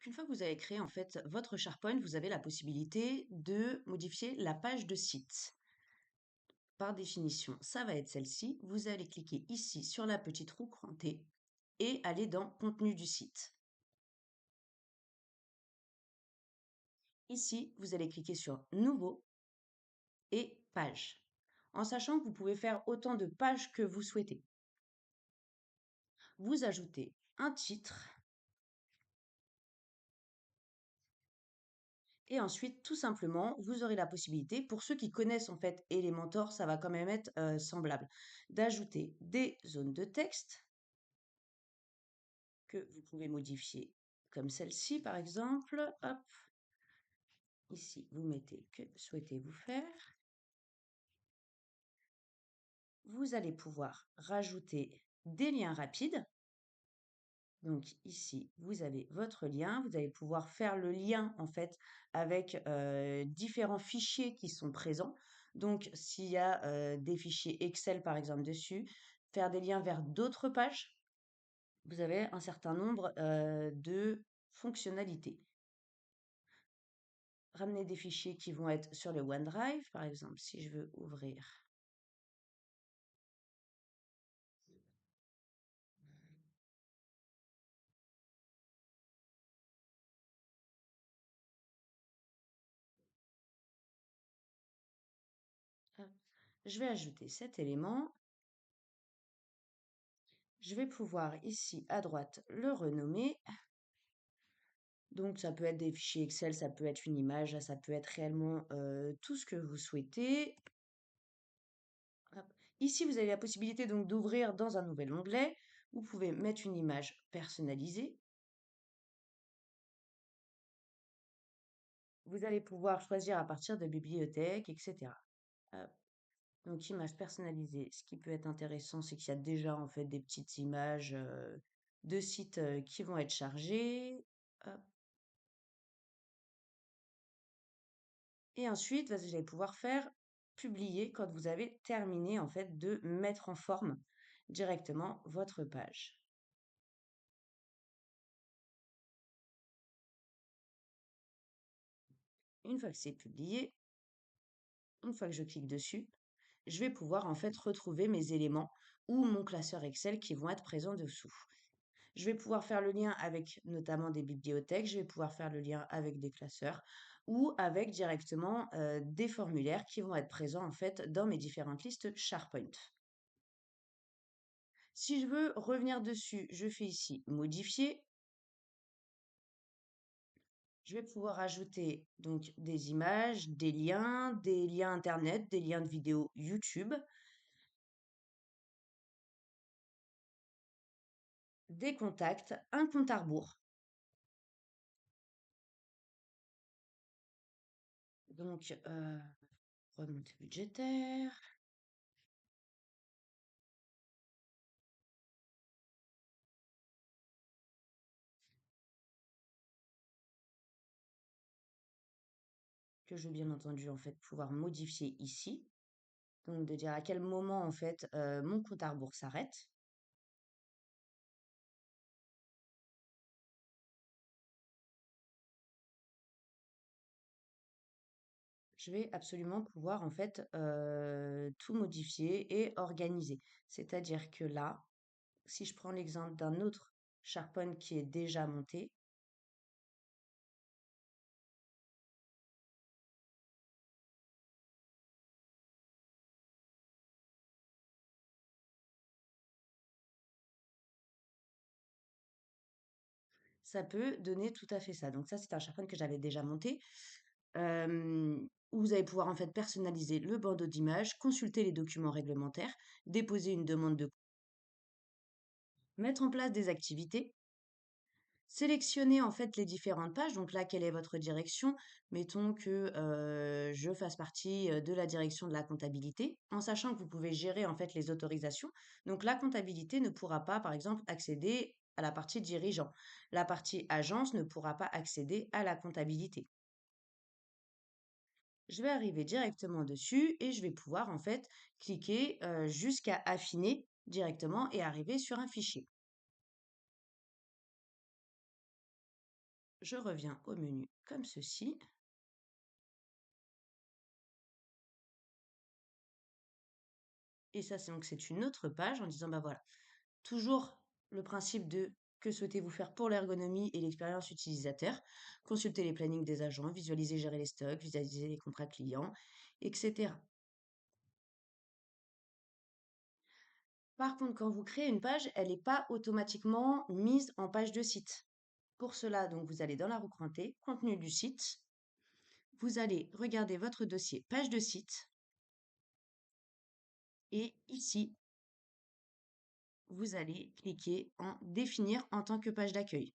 Une fois que vous avez créé en fait votre SharePoint, vous avez la possibilité de modifier la page de site. Par définition, ça va être celle-ci. Vous allez cliquer ici sur la petite roue crantée et aller dans Contenu du site. Ici, vous allez cliquer sur Nouveau et Page, en sachant que vous pouvez faire autant de pages que vous souhaitez. Vous ajoutez un titre et ensuite, tout simplement, vous aurez la possibilité, pour ceux qui connaissent en fait Elementor, ça va quand même être semblable, d'ajouter des zones de texte que vous pouvez modifier comme celle-ci par exemple. Hop, ici vous mettez que souhaitez-vous faire. Vous allez pouvoir rajouter des liens rapides. Donc ici, vous avez votre lien. Vous allez pouvoir faire le lien en fait avec différents fichiers qui sont présents. Donc s'il y a des fichiers Excel par exemple dessus, faire des liens vers d'autres pages, vous avez un certain nombre de fonctionnalités. Ramener des fichiers qui vont être sur le OneDrive, par exemple, si je veux ouvrir. Hop, je vais ajouter cet élément. Je vais pouvoir ici à droite le renommer. Donc ça peut être des fichiers Excel, ça peut être une image, ça peut être réellement tout ce que vous souhaitez. Hop. Ici, vous avez la possibilité donc d'ouvrir dans un nouvel onglet. Vous pouvez mettre une image personnalisée. Vous allez pouvoir choisir à partir de bibliothèques, etc. Hop. Donc image personnalisée, ce qui peut être intéressant, c'est qu'il y a déjà en fait des petites images de sites qui vont être chargées. Hop. Et ensuite, vous allez pouvoir faire publier quand vous avez terminé en fait de mettre en forme directement votre page. Une fois que c'est publié, une fois que je clique dessus, je vais pouvoir en fait retrouver mes éléments ou mon classeur Excel qui vont être présents dessous. Je vais pouvoir faire le lien avec notamment des bibliothèques, je vais pouvoir faire le lien avec des classeurs ou avec directement des formulaires qui vont être présents en fait dans mes différentes listes SharePoint. Si je veux revenir dessus, je fais ici modifier. Je vais pouvoir ajouter donc des images, des liens internet, des liens de vidéos YouTube, des contacts, un compte à rebours. Donc, remontée budgétaire. Que je vais bien entendu en fait pouvoir modifier ici. Donc de dire à quel moment en fait mon compte à rebours s'arrête. Je vais absolument pouvoir en fait tout modifier et organiser. C'est-à-dire que là, si je prends l'exemple d'un autre SharePoint qui est déjà monté, ça peut donner tout à fait ça. Donc ça, c'est un SharePoint que j'avais déjà monté, où vous allez pouvoir en fait personnaliser le bandeau d'images, consulter les documents réglementaires, déposer une demande de mettre en place des activités, sélectionner en fait les différentes pages. Donc là, quelle est votre direction? Mettons que je fasse partie de la direction de la comptabilité, en sachant que vous pouvez gérer en fait les autorisations. Donc la comptabilité ne pourra pas, par exemple, accéder à la partie dirigeant. La partie agence ne pourra pas accéder à la comptabilité. Je vais arriver directement dessus et je vais pouvoir en fait cliquer jusqu'à affiner directement et arriver sur un fichier. je reviens au menu comme ceci. Et ça, c'est donc c'est une autre page en disant, bah voilà, toujours le principe de que souhaitez-vous faire pour l'ergonomie et l'expérience utilisateur, consulter les plannings des agents, visualiser, gérer les stocks, visualiser les contrats clients, etc. Par contre, quand vous créez une page, elle n'est pas automatiquement mise en page de site. Pour cela, donc, vous allez dans la roue crantée, contenu du site, vous allez regarder votre dossier page de site et ici, vous allez cliquer en définir en tant que page d'accueil.